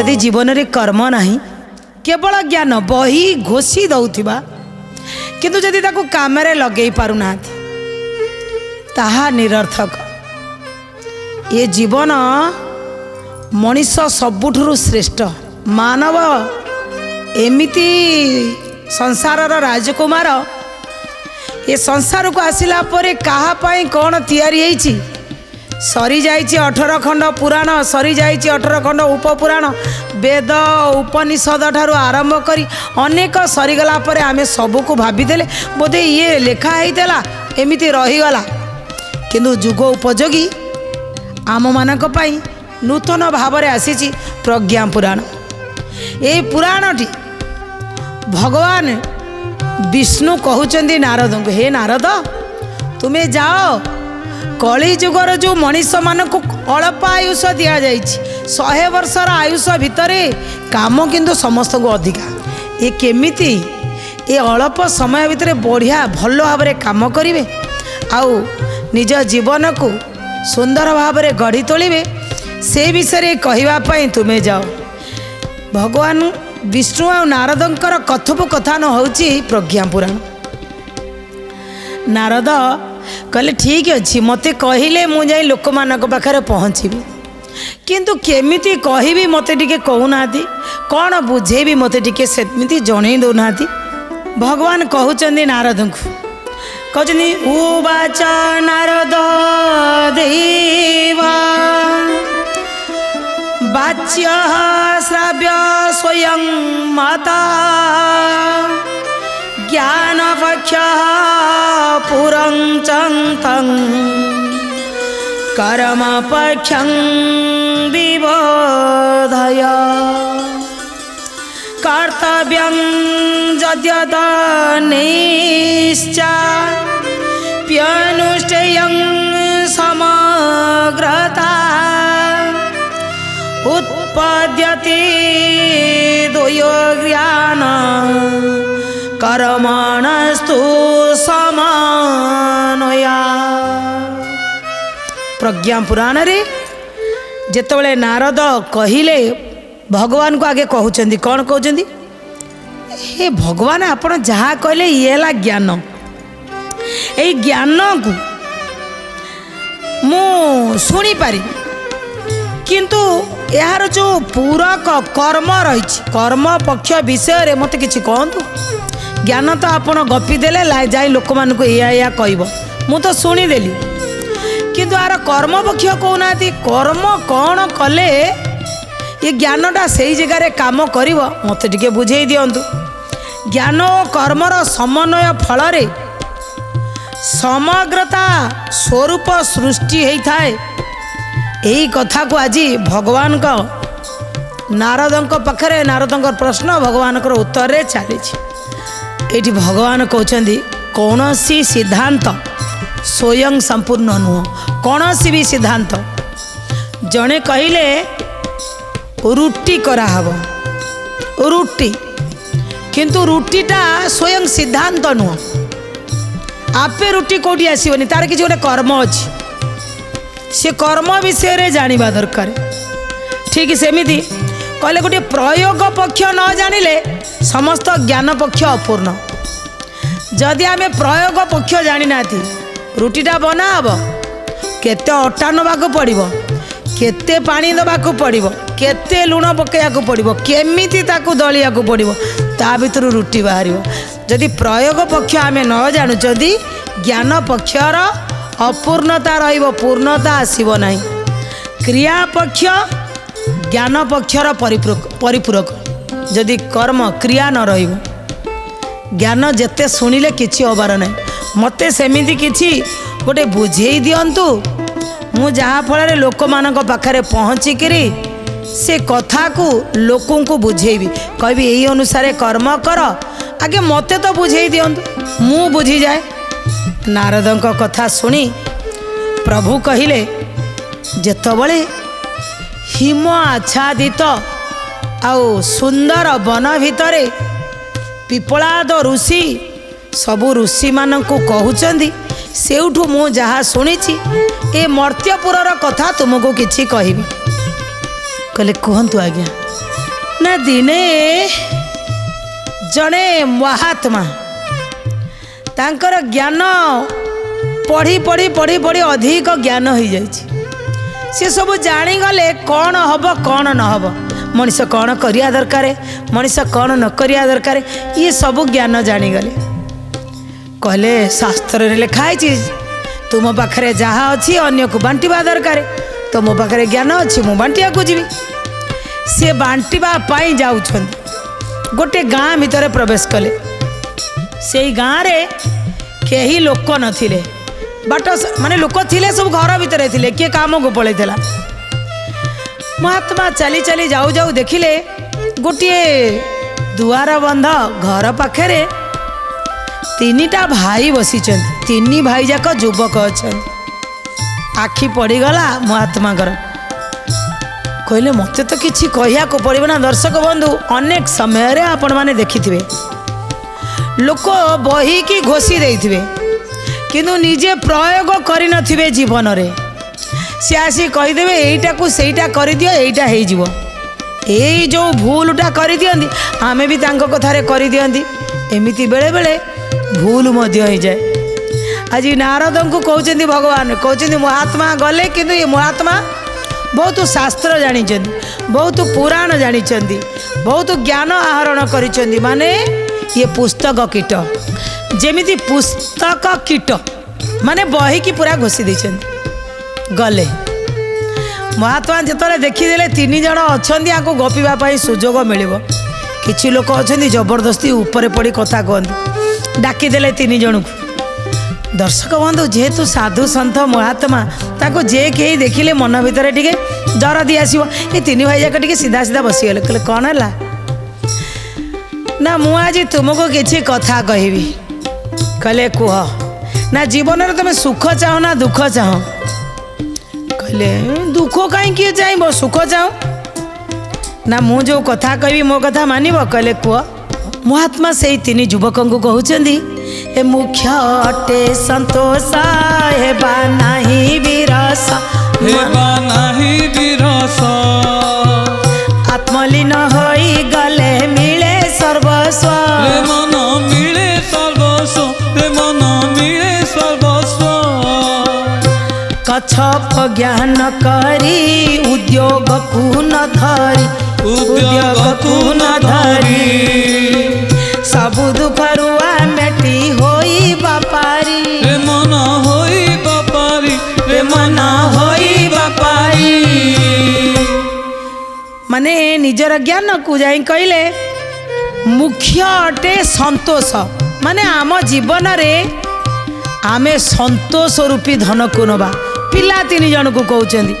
जदि जीवन रे कर्म नहीं केवल ज्ञान बही घोषी दौथिबा किंतु जदि ताकू काम रे लगे पारुना ताहा निरर्थक। ये जीवन मनीष सबुठुरु श्रेष्ठ मानव एमिति संसारर राजकुमार ये संसार को आसिला परे कहा पाई कौन तैयारी होईची सरी जाइए 18 खंड पुराण सरी जाइए 18 खंड उपपुराण वेद उपनिषद ठारू आरंभ करी अनेक सरीगला परे आमे सबू को भावीदेले बोधे ये लेखा होता एमती रहीगला किंतु जुग उपयोगी आम मानक पई नूतन भाव में आसी प्रज्ञा पुराण। ये पुराणटी भगवान विष्णु कहउचंदी नारद को हे नारद तुम्हें जाओ कली जुगर जो मनीष मान को अल्प आयुष दि जाए 100 वर्षर आयुष भितर काम किंतु समस्त को अधिका ये केमिति ये अल्प समय भितर बढ़िया भल भाव में काम करेंगे आउ निज जीवन को सुंदर भाव में गढ़ी तोलिबे से विषय कहवाई तुम्हें जाओ। भगवान विष्णु और नारदंकर कथोपकथन होउची प्रज्ञा पुराण। नारद कहले ठीक अच्छी मते कहले मुझे लोक मानक पाखरे पहुँचबी किंतु केमिति कहबी मते टिके कहूना कौन बुझेबी मते टिके सेमिति जणै दौना। भगवान कहउचंदी नारद को कहउचंदी उवाच नारद देवा वाच्य श्राव्य स्वयं माता ज्ञान पक्ष पुरंचंतं कर्म पक्षं विबोधय कर्तव्यं यद्यत निश्चाप्यनुष्ठेयं समग्रता उत्पद्यते द्वयोज्ञान कर्मणस्तु समानया। प्रज्ञा पुराण रे जेतबले नारद कहिले भगवान को आगे कहउचंदी कौन कहउचंदी हे भगवान आपण जहाँ कहले ये ला ज्ञान ए ज्ञान को मु शुणी पारि किंतु यार जो पूरक कर्म रही कर्म पक्ष विषय रे मत किछि कहतु ज्ञान तो आपण गपी देले जाई लोक मान को या कहब मु तो शुणीदेली किंतु यार कर्म पक्ष कहना कर्म कौन कले ये ज्ञानटा से जगार काम कर मत टे बुझे दिंतु। ज्ञान और कर्मर समन्वय फल समग्रता स्वरूप सृष्टि होता है यही कथा को आज भगवान को नारदों पाखरे नारदों प्रश्न भगवान को उत्तर रे चली ये भगवान कहते कौन सी सिद्धांत स्वयं संपूर्ण नुह कौन सी भी सिद्धांत जड़े कहले रुटी कराहब रुटी किंतु रुटीटा स्वयं सिद्धांत नुह आपे रुटी कौटी आसबनी तार किसी गोटे कर्म अच्छी से कर्म विषय रे जानिबा दरकार ठीक सेमिति कहले गोटे प्रयोग पक्ष न जानिले समस्त ज्ञान पक्ष अपूर्ण जदि आमे प्रयोग पक्ष जानी नाथी रुटीटा बना हब केते अटा नबाकू पड़िबो केते पानी दबाकू पड़िबो केते लुण पकेयाकू पड़िबो केमिति ताकू दलियाकू पड़िबो ता भितर रुटी बाहरिबो जदि प्रयोग पक्ष आमे न जानु जदि ज्ञान पक्षर अपूर्णता रहिबो पूर्णता आसीबो नाही क्रिया पक्ष ज्ञान पक्षर परिपूरक जदि कर्म क्रिया न रहिबो ज्ञान जेते शुणिले किछि होबार नाही मते सेमिति किछि गोटे बुझेई दियंतु मु जहाँ फल लोक मानक पाखरे पहुँचिकी से कथा को लोकों को बुझेबी कहबी यही अनुसार कर्म कर आगे मते तो बुझे दियंतु मु बुझी जाए। नारदों कथा शुणी प्रभु कहिले जेतबले हिम आच्छादित आउ सुंदर वन भितरे पिपलाद ऋषि सबु ऋषि मानकु कहउचंदी सेउठु मु जहाँ शुणी ए मर्त्यपुरर कथा तुमको किछि कहबी कहले कहंतु आज्ञा ना दिने जड़े महात्मा तांकर ज्ञान पढ़ी पढ़ी पढ़ी पढ़ी अधिक ज्ञान हो जाए सी सब जानीगले कौन हम कौन न हम मनीष कौन करिया दरकार मनीष कौन न करिया दरकार ये सब ज्ञान जानीगले कहले शास्त्र लिखाई तुम पाखे जहाँ अच्छी अन्य को बांटा दरकार तो मो पाखे ज्ञान अच्छी मु बांटिया को जीवी सी बांटा जाऊँ गोटे गाँ भितर प्रवेश कले से गाँव रे कहीं लोक नथिले बाट माने लोक थिले सब घर भितर थिले किए काम को पलैला महात्मा चली चली जाऊ जाऊ देखिले गोटे दुआर बंध घर पाखे तीनिटा भाई बसी तीन भाई जाक युवक अच्छा आखि पड़गला महात्मा कहले मत तो किसी कहिया को पड़े ना दर्शक बंधु अनेक समय रे आपण माने देखिथिबे लोक बही की घोषी देइथिबे किंतु निजे प्रयोग करि नथिबे जीवन रे से आसी कहीदेवे एईटा को सेईटा करि दियो एईटा हेई जीवो एई जो भूलटा करि दियंती आमे भी तांको कथारे करि दियंती एमिति बेले बेले भूल मध्य हो जाए आज नारद को कहते भगवान कहते महात्मा गले किंतु ये महात्मा बहुत शास्त्र जानी बहुत पुराण जानी बहुत ज्ञान आहरण करिसेंती माने ये पुस्तक कीट जेमिति पुस्तक कीट माने बही की पूरा घोषी देछंती गले महात्मा जिते देखीदे तीन जन अच्छा को गपिवाई सुजोग मिल किसी लोक अच्छा जबरदस्ती ऊपर पड़ी कथा कहती डाकीदे तीन जन को दर्शक बंधु जेहेतु साधु सन्थ महात्मा ताको जे कहीं देखिले मन भितर टिके डर दी आसो ये तीन भाई जाक टिके सीधा सीधा बसीगले कहले कौन है ना मु आज तुमको किसी कथा कहबी कहले कुह ना जीवन में तुम सुख चाहो ना दुख चाहो कहले दुख कहीं चाहब सुख चाहो ना मु जो कथा कहबी मो कथा मानिब कहले कुह महात्मा से तीन युवक को कहते ए मुख्य अटे संतोष हेबा नाही विरस आत्मलीन होई गले मिले सर्वस्व मन मिले सर्वस्व मन मिले सर्वस्व कच्छप ज्ञान करी उद्योग को न धरी उद्योग को न धरी सबु दुखरुआ मेटी होई बापारी रे मन होई बापारी रे मन होई बापारी माने निजर ज्ञान को जाई कहले मुख्य अटे संतोष माने आम जीवन रे आमे संतोष रूपी धन को नबा पिला तीन जन को कहउचंदी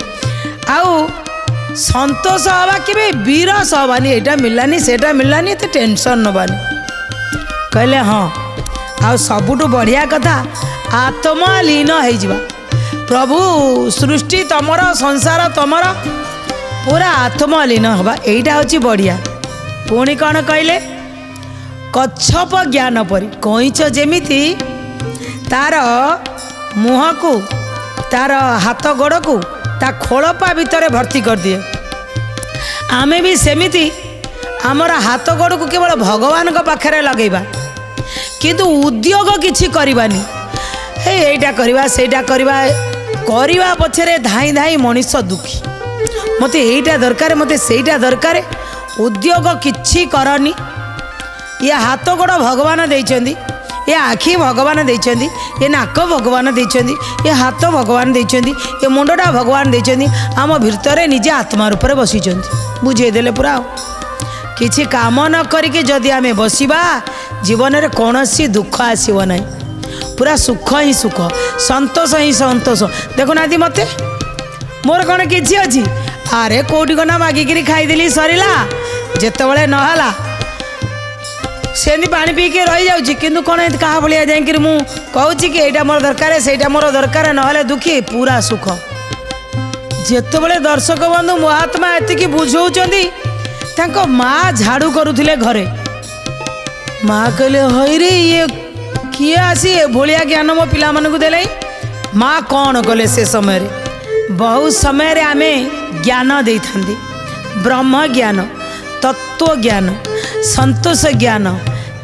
आउ संतोष हवा कि विरस हवानी एटा मिलानी सेटा मिलानी तो टेंशन नबानी कहले हाँ आ सबुठु बढ़िया कथा आत्मलीन हो प्रभु सृष्टि तमर संसार तमर पूरा आत्मलीन हवा एटा हूँ बढ़िया पुणी कौन कहले कच्छप ज्ञान परी कईच जेमिति तार मुह को तार हाथ गोड़ को ता खोलपा भितर भर्ती कर दिए आमे भी सेमिति आमर हाथ गोड़ को केवल भगवान का पाखरे लगेबा किंतु उद्योग किछि करिबानी हे एटा करवा सेटा करवा पछरे धाई धाई मनीष दुखी मते एटा दरकार मते सेटा दरकार उद्योग किछि करनी ये हाथ गोड़ भगवान देइचंदी ये आखि भगवान देइचंदी ये नाक भगवान देइचंदी ये हाथ भगवान देइचंदी ये मुंडटा भगवान देइचंदी आम भितरे निजे आत्मा रूप में बसीचंदी बुझे देले पूरा किछि काम न करिके जदि आमे बसिबा जीवन में कौन सी दुख आसब ना पूरा सुख ही सुख संतोष ही संतोष देखुना मत मोर कौन कि अच्छी अरे कौटी कना मागिकी खाईदेली सरला जिते नहला से पानी पीके रही जाऊँगी किंतु कौन क्या भाया जाकि मुझे कि यहाँ मोर दरकार से मोर दरकार ना दुखी पूरा सुख जिते दर्शक बंधु महात्मा एति बुझाऊँच माँ झाड़ू करुले घरे माँ कहले हई रे ये किए आसी भलिया ज्ञान मो पिला मानकु देले माँ कौन कले से समय रे बहुत समय रे आमे ज्ञान दे था ब्रह्म ज्ञान तत्व ज्ञान संतोष ज्ञान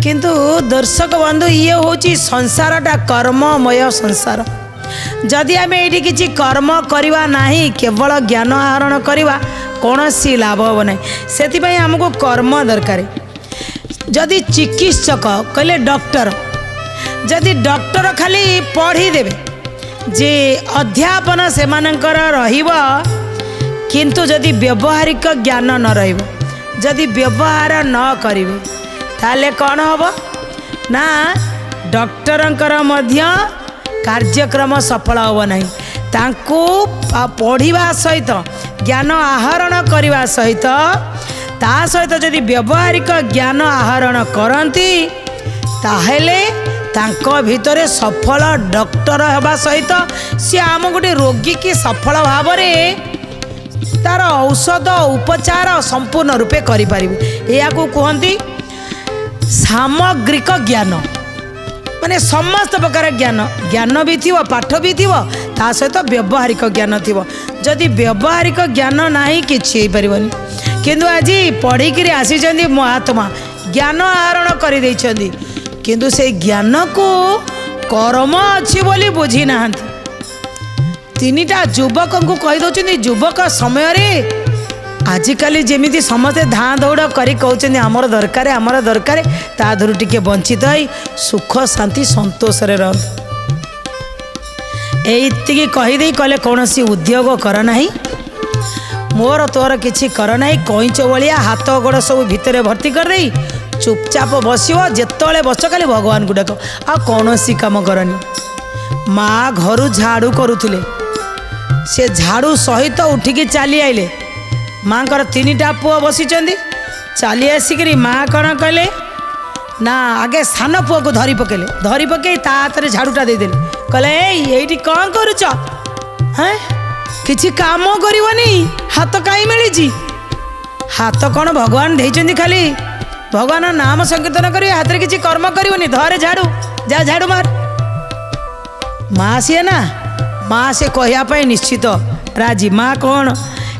किंतु दर्शक बंधु ये होची संसारटा कर्ममय संसार जदि आम ये किसी कर्म करवा नहीं केवल ज्ञान आहरण करवा कौन सी लाभ हम ना से आमको कर्म दरकार जदि चिकित्सक कहले डॉक्टर जदि डॉक्टर खाली पढ़ी देवे जे अध्यापन से रहिबा किंतु जदि व्यवहारिक ज्ञान न रहिबो जदि व्यवहार न करिवे ताले कौन हम ना डॉक्टरंकर मध्य कार्यक्रम सफल हम नहीं तांको पढ़िबा सहित ज्ञान आहरण करने सहित ता सहित जदि व्यवहारिक ज्ञान आहरण करती ताहेले तांको भितर सफल डॉक्टर होगा सहित सी आम गोटे रोगी की सफल भाव तार औषध उपचार संपूर्ण रूपे करें या कहती सामग्रिक ज्ञान माने समस्त प्रकार ज्ञान ज्ञान भी थी पाठ भी थी ता सहित व्यवहारिक ज्ञान थी जदि व्यवहारिक ज्ञान नहीं कि पारनि किंतु आज पढ़ी आसी महात्मा ज्ञान आहरण कर किंतु से ज्ञान को कर्म अच्छी बोली बुझी ना तीनटा युवक को कहीदे युवक समय आजिकल जमी समस्ते धाँ दौड़ कर कहते आमर दरकार ता धरू टिके वंचित है सुख शांति संतोष रही कहीदे कहले कौन सी उद्योग कर ना मोर तोर किसी कर ना कईच भाया हाथ गोड़ सब भितर भर्ती कर दे चुपचाप बसो जिते बस खाली भगवान को डाक आ कौन सी कम करनी माँ घर झाड़ू करुले से झाड़ू सहित उठिकी चली आइले माँ को तीनटा पुआ बसी चली आसिक माँ कौन कहले ना आगे सान पुआ को धरी पकड़े ता हाथ में झाड़ूटा देदेले कहले ये कौन करुच हैं किसी काम करनी हाथ कहीं मिली हाथ कौन भगवान देइछन्ति खाली भगवान नाम संकीर्तन करी हाथ में किसी कर्म करनी धरे झाड़ू जा झाड़ू मार माँ सी ना माँ से कहवाई निश्चित राजी माँ कौन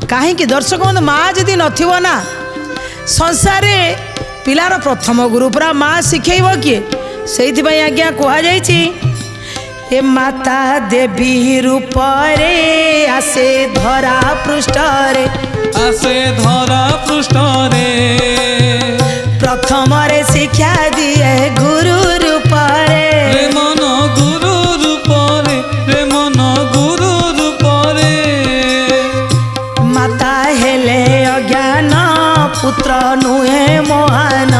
कहीं दर्शक बंधु माँ जदि नथिबो ना संसार पिलार प्रथम गुरु पूरा माँ शिखेब किए से आज्ञा कहुई ए माता देवी रूप रे आसे धरा पृष्ठ रे प्रथम रे शिक्षा दिए गुरु रूप रे मन गुरु रूप रे मन गुरु रूप रे माता हेले अज्ञान पुत्र नुहे महान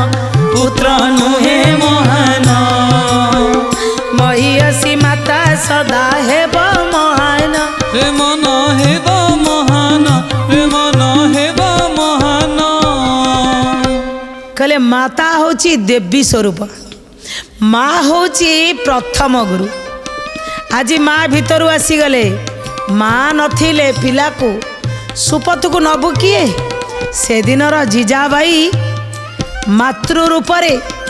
महिषी माता सदा हेब महान रे मन हेब महान रे मन हेब महान कहले माता होची देवी स्वरूप माँ होची प्रथम गुरु आज माँ भितर आसीगले माँ नथिले पिला को सुपथ को नबु किए से दिनर जीजाबाई मातृ रूप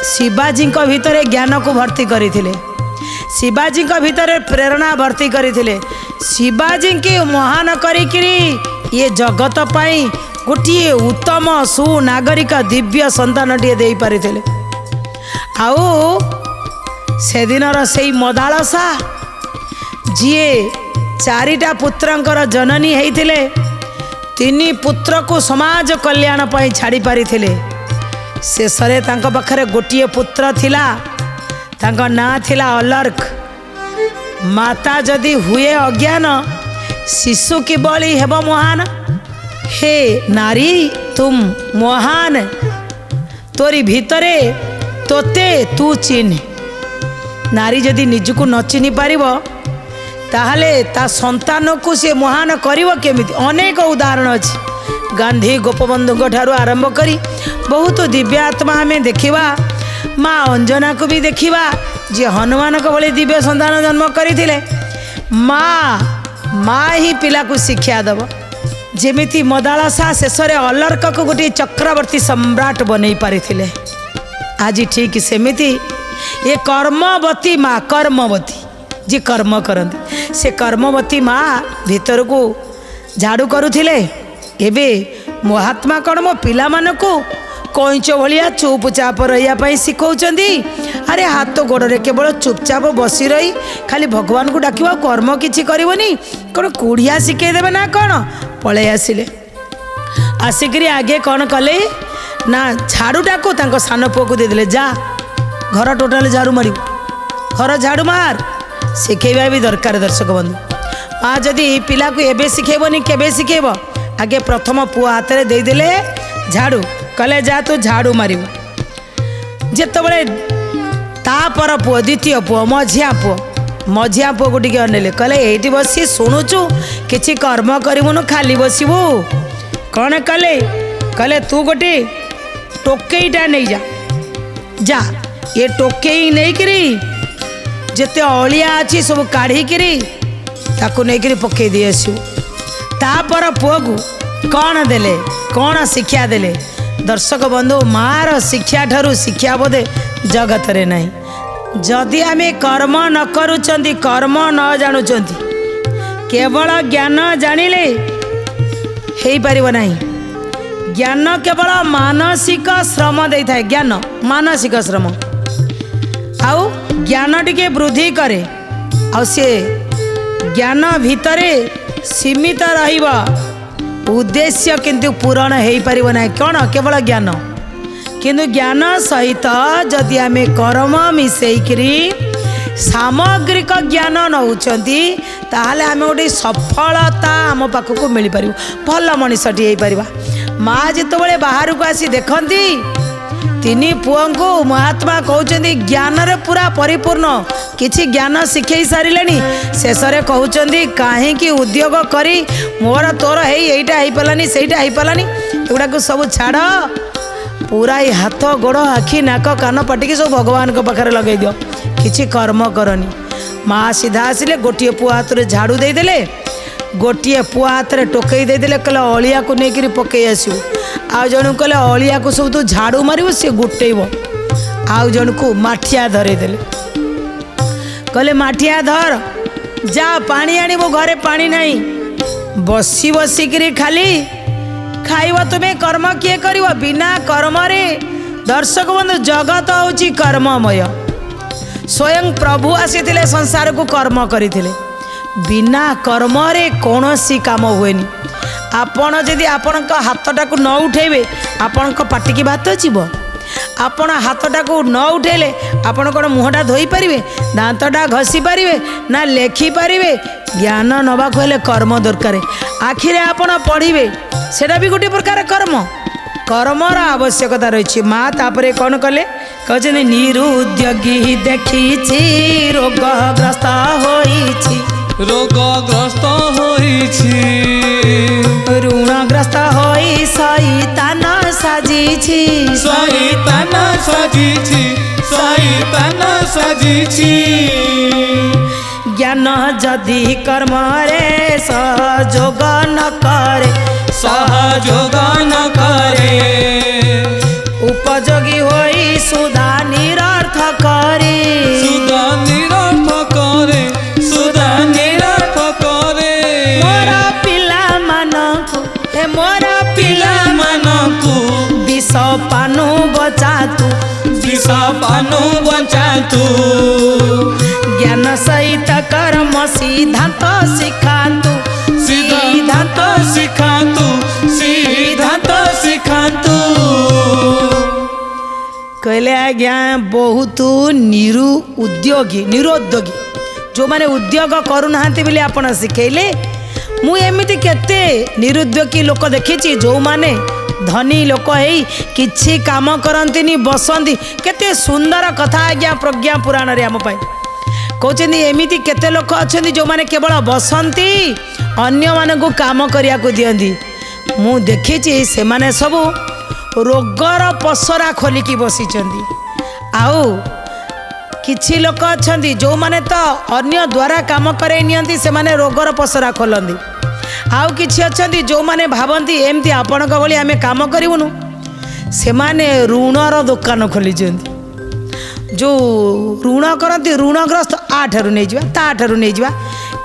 शिवाजी भितर ज्ञान को भर्ती करथिले शिवाजी भितर प्रेरणा भर्ती करथिले शिवाजी के महान करिकिरी ये जगत पाई गोटे उत्तम सुनागरिक दिव्य संतान टे दे पारिथिले आउ से दिनर से मदालसा जीए चारिटा पुत्रंकर जननी होइथिले तीन पुत्र को समाज कल्याण पाई छाड़ी पारिथिले शेषरे तांको पाखरे गोटे पुत्र थिला तांको ना थिला अलर्क माता जदि हुए अज्ञान शिशु की बलि हेब महान हे नारी तुम महान तोरी भितरे तोते तू चिन्ह नारी जदि निजको न चिन्ह पारिबो ताहले ता संतान को से महान करिवो केमिति अनेक उदाहरण अछि गांधी गोपबंधु ठारू आरंभ करी बहुत दिव्य आत्मा आमे देखिबा माँ अंजना को भी देखिबा जे हनुमान को भली दिव्य संतान जन्म करथिले माँ ही पिला को शिक्षा दब जेमिति मदालसा शेषरे अलर्क को गोटे चक्रवर्ती सम्राट बनै पारिथिले आज ठीक सेमिति ये कर्मवती माँ कर्मवती जी कर्म करती से कर्मवती माँ भीतर को झाड़ू करुथिले एबे महात्मा कौन मो पिला मानकु कईच भाया चुपचाप रही शिखौଛନ୍ତି। अरे हाथ गोड़े केवल चुपचाप बसी रही खाली भगवान को डाक कर्म किसी करनी कौन कुड़िया शिखेदेवे ना कौन पलि आसिले। आसिक आगे कौन कले ना झाड़ूटा को सान पुओ को देदेले जा घर टोटाल झाड़ू मार घर झाड़ू मार शिखेबा भी दरकार। दर्शक बंधु माँ जदि पिला को एबे शिखेबनी केबे शिखेब आगे प्रथम पुओ हाथ में देदेले झाड़ू कले जा तू झाड़ू मारू जितेबले तापर पुओ द्वितीय पुओ मझिया पुओ को टे अनेले कहले ये बसी शुणुचु किसी कर्म करूनु खाली बसबू कौन कले कहले तू गोटे टोकेईटा नहीं जा ये टोकेई नहीं करी जिते अलिया अच्छी सब काढ़ी ताकू नहीं पकई दे आसु तापर पुओ को कौन देले कौन शिक्षा देले। दर्शक बंधु मार शिक्षा ठारू शिक्षा बोधे जगत रे नहीं। जदि आमे कर्म न करूचंती कर्म न जानुचंती केवल ज्ञान जानिले हेई परिबो नहीं। ज्ञान केवल मानसिक श्रम दे थाए ज्ञान मानसिक श्रम आउ ज्ञान टिके वृद्धि करे आउ से ज्ञान भितरे सीमित रहिबा उद्देश्य किंतु पूरण हो पार ना कौन केवल ज्ञान किंतु ज्ञान सहित जदि आमे कर्म मिसेकरी सामग्रिक ज्ञान नौचंती ताहले आमे गोटे सफलता आम पाखक मिल पार भल मनीषटी हो पार। माँ जितेबाला बाहर को आसी देखती तीन पुओं को महात्मा कहते ज्ञान रे पूरा परिपूर्ण किछि ज्ञान शिखई सारे शेष में कहते कहीं उद्योग करी मोर तोर हैटा हो पारानी सहीटा हो पारानी एगुड़ा सब छाड़ पूरा ये हाथ गोड़ आखि नाक कान पाटिकी सब भगवान को पाखे लगे दियो किछि कर्म करनी। माँ सीधा आसिले गोटे पुओ हाथ में झाड़ू देदेले गोटे पुओ हाथ में टोकई देदेले कहले अलिया को लेकिन पकई आसू आउ जन कहले अलिया को सब तू झाड़ू मारू सी गोटेब आउ जन को माठिया धरेदेले कहले माठिया धर जा पानी आनिबो घरे पानी नहीं बसी बसिकी खाली खाइब तुम्हें कर्म किए कर बिना कर्म रे। दर्शक बंधु जगत होची कर्ममय स्वयं प्रभु आसीथिले संसार को कर्म करथिले बिना कर्म रे कौनसी काम हुएनी। आपण जदि आपण हाथटा को न उठेबे आपण पाटी की भात जीव आपण हाथटा को न उठेले आपण कौन मुहटा धोई पारे दांतटा घसी पारे ना लेखि पारे ज्ञान नवा हेले कर्म दरकार आखिरे आपण पढ़े सेटा भी गोटे प्रकार कर्म कर्मर आवश्यकता रही। माँ तापरे कौन कले कहते निरुद्योगी देखी रोगग्रस्त रोगग्रस्त ऋणग्रस्त होई सैतान साजिछि ज्ञान जदि कर्म रे सहयोग न करे उपयोगी होई सुधा निरर्थ करे मोरा पिला मानकु विष पानु बचा तू ज्ञान सहित कर्म सिद्धांत सिखातु कहले आज्ञा बहुत निरुद्योगी जो माने उद्योग करूना बोली आपण शिखेले मु एमिति केते निरुद्योगी लोक देखी जो माने धनी लोक है किछि काम करंतिनी बसंती केते सुंदर कथा आज्ञा प्रज्ञा पुराण रे आम पाई कहते एमिति केते लोक अच्छा जो माने केवल बसंती अन्य मानकु काम करिया को दियंती मु देखिछि से माने सबु रोगर पसरा खोलिकी बसिचंती आउ किछि लोक अच्छा जो माने तो अन्य द्वारा काम करे नियंती से माने रोगर पसरा खोलंती आउ किछि अच्छा जो माने भावंती एमती आपणक भली आमे काम करिवनु से माने ऋणर दुकान खोलिचंती जो ऋण करती ऋणग्रस्त आठारू नहीं जावा ता ठारू नहीं जावा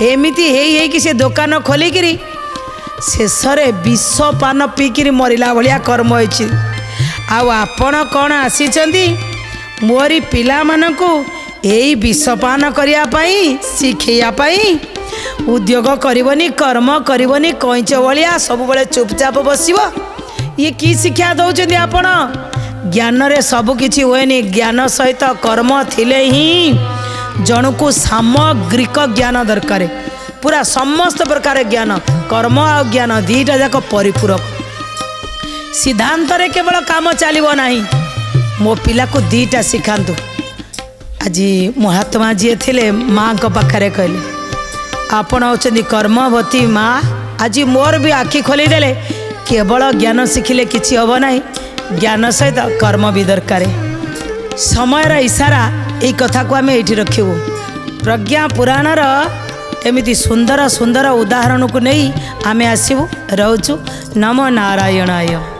एमिति हे कि से दुकान खोलिकी शेषरे विष पान पीकिरी मरला भाया कर्म होइछि। आउ आपण कौन आसीचंदी मोरी पिला मानकु एई विषपान करिया पाई शिखैया पाई। उद्योग करबनी कर्म करबनी कईच भलिया सब बेले चुपचाप बसिबो। ये की शिक्षा दौरान आपण ज्ञान रे सब किछि होएनी ज्ञान सहित कर्म थिले ही जणु सामग्रिक ज्ञान दरकार। पूरा समस्त प्रकार ज्ञान कर्म और ज्ञान दीटा जाक परिपूरक। सिद्धांत रे केवल काम चलिबो नाही। मो पिला को दीटा शिखांतु। आज महात्मा जी थिले माँ को पाखरे कहले आपण होचंदी कर्मवती माँ। आज मोर भी आखि खोली देले केवल ज्ञान शिखिले किछि हबो नाही ज्ञान सहित कर्म भी दरकार। समयर इशारा ये कथा को आम ये रखिबू। प्रज्ञा पुराणर एमिति सुंदर सुंदर उदाहरण को नहीं आमे आसबू। रोचु नमो नारायणाय।